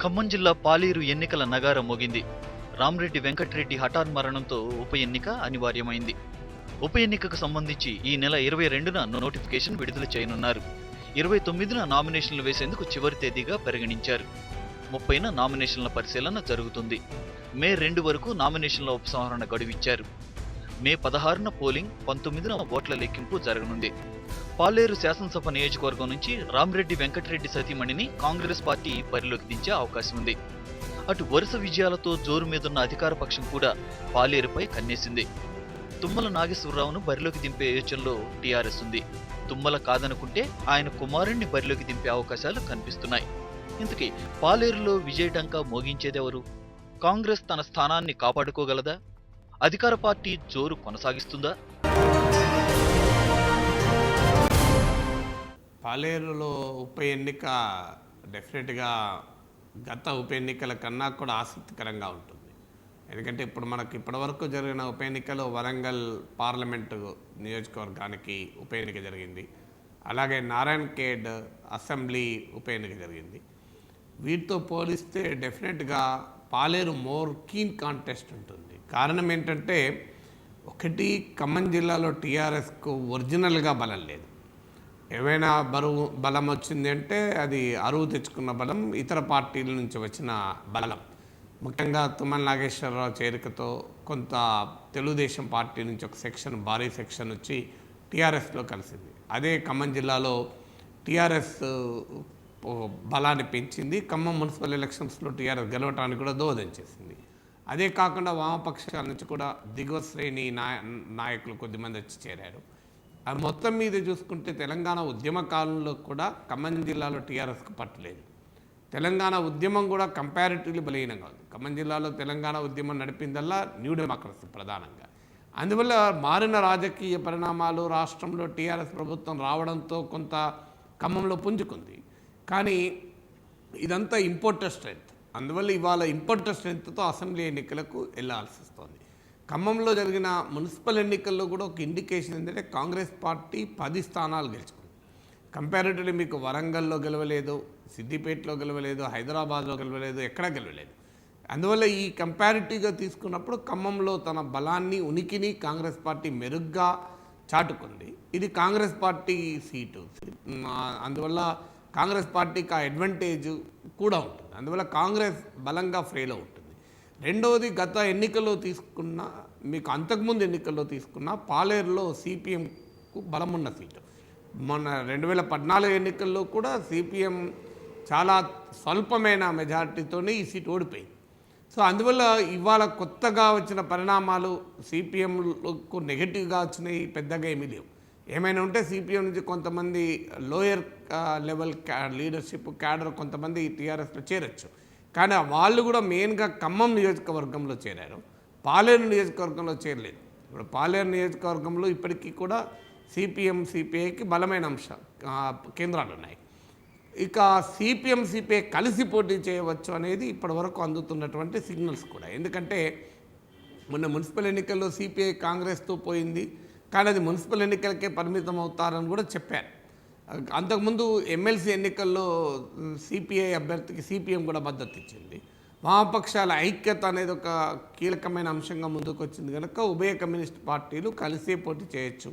ఖమ్మం జిల్లా పాలేరు ఎన్నికల నగారం మోగింది. రామ్రెడ్డి వెంకట్రెడ్డి హఠాన్ మరణంతో ఉప ఎన్నిక అనివార్యమైంది. ఉప ఎన్నికకు సంబంధించి ఈ నెల 22న నోటిఫికేషన్ విడుదల చేయనున్నారు. 29న నామినేషన్లు వేసేందుకు చివరి తేదీగా పరిగణించారు. 30న నామినేషన్ల పరిశీలన జరుగుతుంది. మే 2 వరకు నామినేషన్ల ఉపసంహరణ గడువిచ్చారు. మే 16న పోలింగ్, 19న ఓట్ల లెక్కింపు జరగనుంది. పాలేరు శాసనసభ నియోజకవర్గం నుంచి రామ్రెడ్డి వెంకట్రెడ్డి సతీమణిని కాంగ్రెస్ పార్టీ బరిలోకి దించే అవకాశం ఉంది. అటు వరుస విజయాలతో జోరు మీదున్న అధికార పక్షం కూడా పాలేరుపై కన్నేసింది. తుమ్మల నాగేశ్వరరావును బరిలోకి దింపే యోచనలో టీఆర్ఎస్ ఉంది. తుమ్మల కాదనుకుంటే ఆయన కుమారుణ్ణి బరిలోకి దింపే అవకాశాలు కనిపిస్తున్నాయి. ఇంతకీ పాలేరులో విజయడంకా మోగించేదెవరు? కాంగ్రెస్ తన స్థానాన్ని కాపాడుకోగలదా? అధికార పార్టీ జోరు కొనసాగిస్తుందా? పాలేరులో ఉప ఎన్నిక డెఫినెట్గా గత ఉప ఎన్నికల కన్నా కూడా ఆసక్తికరంగా ఉంటుంది. ఎందుకంటే ఇప్పుడు మనకు ఇప్పటివరకు జరిగిన ఉప ఎన్నికలో వరంగల్ పార్లమెంటు నియోజకవర్గానికి ఉప ఎన్నిక జరిగింది. అలాగే నారాయణ్ ఖేడ్ అసెంబ్లీ ఉప ఎన్నిక జరిగింది. వీటితో పోలిస్తే డెఫినెట్గా పాలేరు మోర్ కీన్ కాంటెస్ట్ ఉంటుంది. కారణం ఏంటంటే, ఒకటి, ఖమ్మం జిల్లాలో టీఆర్ఎస్కు ఒరిజినల్గా బలం లేదు. ఏమైనా బలం వచ్చింది అంటే అది అరువు తెచ్చుకున్న బలం, ఇతర పార్టీల నుంచి వచ్చిన బలం. ముఖ్యంగా తుమ్మల నాగేశ్వరరావు చేరికతో కొంత తెలుగుదేశం పార్టీ నుంచి ఒక సెక్షన్, భారీ సెక్షన్ వచ్చి టీఆర్ఎస్లో కలిసింది. అదే ఖమ్మం జిల్లాలో టీఆర్ఎస్ బలాన్ని పెంచింది. ఖమ్మం మున్సిపల్ ఎలక్షన్స్లో టీఆర్ఎస్ గెలవటానికి కూడా దోహదం చేసింది. అదే కాకుండా వామపక్షాల నుంచి కూడా దిగువ శ్రేణి నాయకులు కొద్దిమంది వచ్చి చేరారు. అది మొత్తం మీద చూసుకుంటే తెలంగాణ ఉద్యమ కాలంలో కూడా ఖమ్మం జిల్లాలో టీఆర్ఎస్కు పట్టలేదు. తెలంగాణ ఉద్యమం కూడా కంపారిటివ్లీ బలహీనంగా ఉంది. ఖమ్మం జిల్లాలో తెలంగాణ ఉద్యమం నడిపిందల్లా న్యూ డెమోక్రసీ ప్రధానంగా. అందువల్ల మారిన రాజకీయ పరిణామాలు, రాష్ట్రంలో టీఆర్ఎస్ ప్రభుత్వం రావడంతో కొంత ఖమ్మంలో పుంజుకుంది. కానీ ఇదంతా ఇంపోర్టెడ్ స్ట్రెంత్. అందువల్ల ఇవాళ ఇంపోర్టెడ్ స్ట్రెంత్తో అసెంబ్లీ ఎన్నికలకు వెళ్ళాల్సి వస్తుంది. ఖమ్మంలో జరిగిన మున్సిపల్ ఎన్నికల్లో కూడా ఒక ఇండికేషన్ ఏంటంటే, కాంగ్రెస్ పార్టీ 10 స్థానాలు గెలుచుకుంది. కంపారిటివ్లీ మీకు వరంగల్లో గెలవలేదు, సిద్దిపేటలో గెలవలేదు, హైదరాబాద్లో గెలవలేదు, ఎక్కడా గెలవలేదు. అందువల్ల ఈ కంపారిటివ్గా తీసుకున్నప్పుడు ఖమ్మంలో తన బలాన్ని, ఉనికిని కాంగ్రెస్ పార్టీ మెరుగ్గా చాటుకుంది. ఇది కాంగ్రెస్ పార్టీ సీటు. అందువల్ల కాంగ్రెస్ పార్టీకి ఆ అడ్వాంటేజ్ కూడా ఉంటుంది. అందువల్ల కాంగ్రెస్ బలంగా ఫ్రీలో ఉంటుంది. రెండవది, గత ఎన్నికల్లో తీసుకున్న, మీకు అంతకుముందు ఎన్నికల్లో తీసుకున్న పాలేరులో సిపిఎంకు బలమున్న సీటు. మొన్న 2014 ఎన్నికల్లో కూడా సిపిఎం చాలా స్వల్పమైన మెజారిటీతోనే ఈ సీటు ఓడిపోయింది. సో అందువల్ల ఇవాళ కొత్తగా వచ్చిన పరిణామాలు సిపిఎంకు నెగిటివ్గా వచ్చినాయి పెద్దగా ఏమీ లేవు. ఏమైనా ఉంటే సిపిఎం నుంచి కొంతమంది లోయర్ లెవెల్ లీడర్షిప్ క్యాడర్ కొంతమంది టీఆర్ఎస్లో చేరొచ్చు. కానీ వాళ్ళు కూడా మెయిన్గా ఖమ్మం నియోజకవర్గంలో చేరారు, పాలేరు నియోజకవర్గంలో చేరలేదు. ఇప్పుడు పాలేరు నియోజకవర్గంలో ఇప్పటికీ కూడా సిపిఎం సిపిఐకి బలమైన కేంద్రాలు ఉన్నాయి. ఇక సిపిఎం సిపిఐ కలిసి పోటీ చేయవచ్చు అనేది ఇప్పటివరకు అందుతున్నటువంటి సిగ్నల్స్ కూడా. ఎందుకంటే మొన్న మున్సిపల్ ఎన్నికల్లో సిపిఐ కాంగ్రెస్తో పోయింది, కానీ అది మున్సిపల్ ఎన్నికలకే పరిమితం అవుతారని కూడా చెప్పారు. అంతకుముందు ఎమ్మెల్సీ ఎన్నికల్లో సిపిఐ అభ్యర్థికి సిపిఎం కూడా మద్దతు ఇచ్చింది. వామపక్షాల ఐక్యత అనేది ఒక కీలకమైన అంశంగా ముందుకు వచ్చింది కనుక ఉభయ కమ్యూనిస్ట్ పార్టీలు కలిసే పోటీ చేయొచ్చు.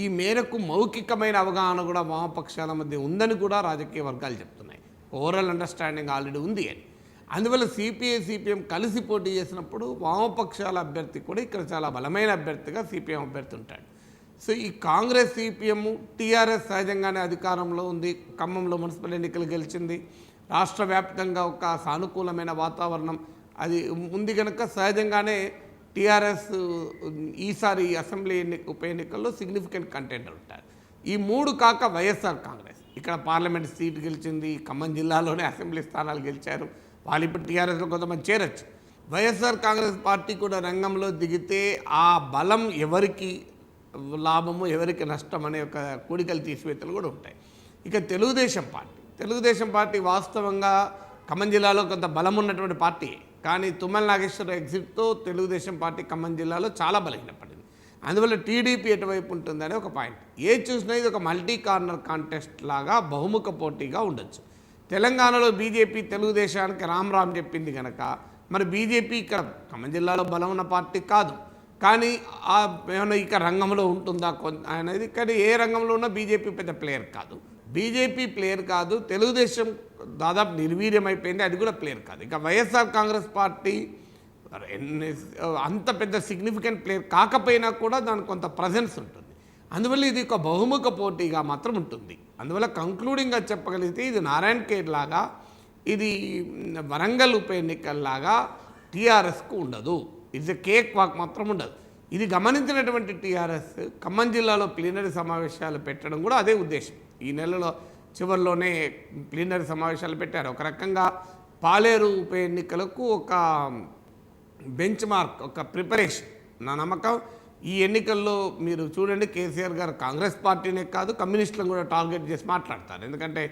ఈ మేరకు మౌఖికమైన అవగాహన కూడా వామపక్షాల మధ్య ఉందని కూడా రాజకీయ వర్గాలు చెప్తున్నాయి. ఓవరాల్ అండర్స్టాండింగ్ ఆల్రెడీ ఉంది అని. అందువల్ల సిపిఐ సిపిఎం కలిసి పోటీ చేసినప్పుడు వామపక్షాల అభ్యర్థి కూడా ఇక్కడ చాలా బలమైన అభ్యర్థిగా సిపిఎం అభ్యర్థి ఉంటాడు. సో ఈ కాంగ్రెస్ సిపిఎం టీఆర్ఎస్ సహజంగానే అధికారంలో ఉంది. ఖమ్మంలో మున్సిపల్ ఎన్నికలు గెలిచింది. రాష్ట్ర వ్యాప్తంగా ఒక సానుకూలమైన వాతావరణం అది ఉంది కనుక సహజంగానే టీఆర్ఎస్ ఈసారి అసెంబ్లీ ఉప ఎన్నికల్లో సిగ్నిఫికెంట్ కంటెండర్ ఉంటారు. ఈ 3 కాక వైఎస్ఆర్ కాంగ్రెస్ ఇక్కడ పార్లమెంట్ సీట్ గెలిచింది, ఖమ్మం జిల్లాలోనే అసెంబ్లీ స్థానాలు గెలిచారు. వాళ్ళు ఇప్పుడు టీఆర్ఎస్లో కొంతమంది చేరొచ్చు. వైఎస్ఆర్ కాంగ్రెస్ పార్టీ కూడా రంగంలో దిగితే ఆ బలం ఎవరికి లాభము, ఎవరికి నష్టం అనే ఒక కూడికలు తీసివేతలు కూడా ఉంటాయి. ఇక తెలుగుదేశం పార్టీ వాస్తవంగా ఖమ్మం జిల్లాలో కొంత బలం ఉన్నటువంటి పార్టీ. కానీ తుమ్మల నాగేశ్వరరావు ఎగ్జిట్తో తెలుగుదేశం పార్టీ ఖమ్మం జిల్లాలో చాలా బలహీనపడింది. అందువల్ల టీడీపీ ఎటువైపు ఉంటుందనే ఒక పాయింట్. ఏ చూసినా ఇది ఒక మల్టీ కార్నర్ కాంటెస్ట్ లాగా బహుముఖ పోటీగా ఉండొచ్చు. తెలంగాణలో బీజేపీ తెలుగుదేశానికి రామ్ రామ్ చెప్పింది కనుక మరి బీజేపీ ఇక్కడ ఖమ్మం జిల్లాలో బలం ఉన్న పార్టీ కాదు, కానీ ఏమైనా ఇక రంగంలో ఉంటుందా అనేది. కానీ ఏ రంగంలో ఉన్నా బీజేపీ పెద్ద ప్లేయర్ కాదు, బీజేపీ ప్లేయర్ కాదు, తెలుగుదేశం దాదాపు నిర్వీర్యమైపోయింది, అది కూడా ప్లేయర్ కాదు. ఇక వైఎస్ఆర్ కాంగ్రెస్ పార్టీ అంత పెద్ద సిగ్నిఫికెంట్ ప్లేయర్ కాకపోయినా కూడా దానికి కొంత ప్రజెన్స్ ఉంటుంది. అందువల్ల ఇది ఒక బహుముఖ పోటీగా మాత్రం ఉంటుంది. అందువల్ల కంక్లూడింగ్గా చెప్పగలిగితే ఇది నారాయణ ఖేడ్ లాగా, ఇది వరంగల్ ఉప ఎన్నికల్లాగా టీఆర్ఎస్కు ఉండదు. ఇది కేక్ వాక్ మాత్రం ఉండదు. ఇది గమనించినటువంటి టీఆర్ఎస్ ఖమ్మం జిల్లాలో ప్లీనరీ సమావేశాలు పెట్టడం కూడా అదే ఉద్దేశం. ఈ నెలలో చివరిలోనే ప్లీనరీ సమావేశాలు పెట్టారు. ఒక రకంగా పాలేరు ఉప ఎన్నికలకు ఒక బెంచ్ మార్క్, ఒక ప్రిపరేషన్. నా నమ్మకం ఈ ఎన్నికల్లో మీరు చూడండి, కేసీఆర్ గారు కాంగ్రెస్ పార్టీనే కాదు కమ్యూనిస్టులను కూడా టార్గెట్ చేసి మాట్లాడతారు. ఎందుకంటే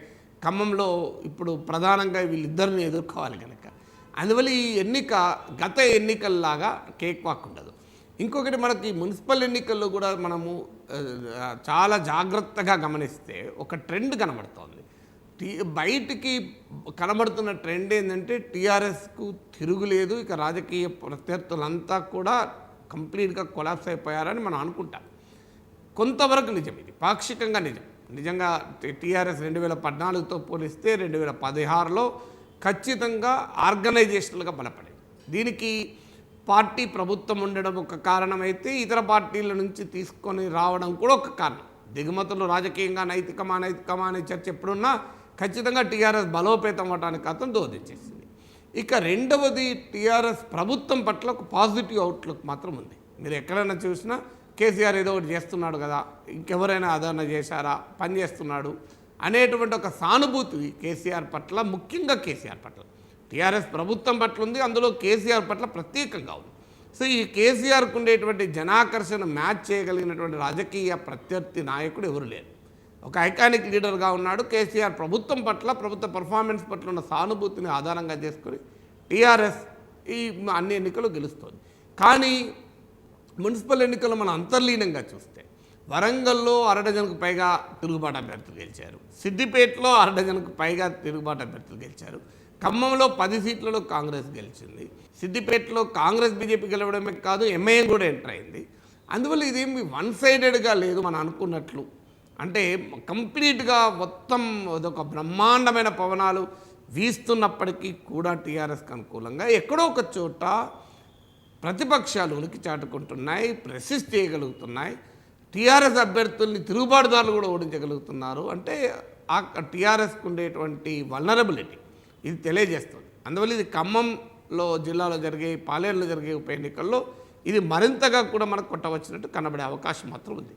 ఖమ్మంలో ఇప్పుడు ప్రధానంగా వీళ్ళిద్దరిని ఎదుర్కోవాలి కనుక. అందువల్ల ఈ ఎన్నిక గత ఎన్నికల్లాగా కేక్ వాక్ ఉండదు. ఇంకొకటి, మనకి మున్సిపల్ ఎన్నికల్లో కూడా మనము చాలా జాగ్రత్తగా గమనిస్తే ఒక ట్రెండ్ కనబడుతోంది. బయటికి కనబడుతున్న ట్రెండ్ ఏంటంటే టీఆర్ఎస్కు తిరుగులేదు, ఇక రాజకీయ ప్రత్యర్థులంతా కూడా కంప్లీట్గా కొలాప్స్ అయిపోయారని మనం అనుకుంటాం. కొంతవరకు నిజం, ఇది పాక్షికంగా నిజం. నిజంగా టీఆర్ఎస్ 2014తో పోలిస్తే 2016లో ఖచ్చితంగా ఆర్గనైజేషనల్గా బలపడింది. దీనికి పార్టీ ప్రభుత్వం ఉండడం ఒక కారణమైతే ఇతర పార్టీల నుంచి తీసుకొని రావడం కూడా ఒక కారణం. దిగుమతులు రాజకీయంగా నైతికమా అనే చర్చ ఎప్పుడున్నా ఖచ్చితంగా టీఆర్ఎస్ బలోపేతం అవ్వడానికి అతను దోహదించేసింది. ఇక రెండవది, టీఆర్ఎస్ ప్రభుత్వం పట్ల ఒక పాజిటివ్ అవుట్లుక్ మాత్రం ఉంది. మీరు ఎక్కడైనా చూసినా కేసీఆర్ ఏదో ఒకటి చేస్తున్నాడు కదా, ఇంకెవరైనా అదన చేశారా, పని చేస్తున్నాడు అనేటువంటి ఒక సానుభూతి కేసీఆర్ పట్ల, ముఖ్యంగా కేసీఆర్ పట్ల, టీఆర్ఎస్ ప్రభుత్వం పట్ల ఉంది, అందులో కేసీఆర్ పట్ల ప్రత్యేకంగా ఉంది. సో ఈ కేసీఆర్కు ఉండేటువంటి జనాకర్షణ మ్యాచ్ చేయగలిగినటువంటి రాజకీయ ప్రత్యర్థి నాయకుడు ఎవరు లేరు. ఒక ఐకానిక్ లీడర్గా ఉన్నాడు. కేసీఆర్ ప్రభుత్వం పట్ల, ప్రభుత్వ పర్ఫార్మెన్స్ పట్ల ఉన్న సానుభూతిని ఆధారంగా చేసుకొని టీఆర్ఎస్ ఈ అన్ని ఎన్నికలు గెలుస్తుంది. కానీ మున్సిపల్ ఎన్నికలు మనం అంతర్లీనంగా చూస్తే వరంగల్లో 1/2 డజన్కు పైగా తిరుగుబాటు అభ్యర్థులు గెలిచారు, సిద్దిపేటలో 1/2 డజన్కు పైగా తిరుగుబాటు అభ్యర్థులు గెలిచారు, ఖమ్మంలో 10 సీట్లలో కాంగ్రెస్ గెలిచింది, సిద్దిపేటలో కాంగ్రెస్ బీజేపీ గెలవడమే కాదు ఎంఐఎం కూడా ఎంటర్ అయింది. అందువల్ల ఇదేమి వన్ సైడెడ్గా లేదు మనం అనుకున్నట్లు. అంటే కంప్లీట్గా మొత్తం అదొక బ్రహ్మాండమైన పవనాలు వీస్తున్నప్పటికీ కూడా టీఆర్ఎస్కి అనుకూలంగా ఎక్కడో ఒక చోట ప్రతిపక్షాలు ఉనికి చాటుకుంటున్నాయి, రెసిస్ట్ చేయగలుగుతున్నాయి, టీఆర్ఎస్ అభ్యర్థుల్ని తిరుగుబాటుదారులు కూడా ఓడించగలుగుతున్నారు. అంటే ఆ టీఆర్ఎస్కి ఉండేటువంటి వల్నరబిలిటీ ఇది తెలియజేస్తుంది. అందువల్ల ఇది ఖమ్మంలో జిల్లాలో జరిగే, పాలేరులో జరిగే ఉప ఎన్నికల్లో ఇది మరింతగా కూడా మనకు కొట్టవచ్చినట్టు కనబడే అవకాశం మాత్రం ఉంది.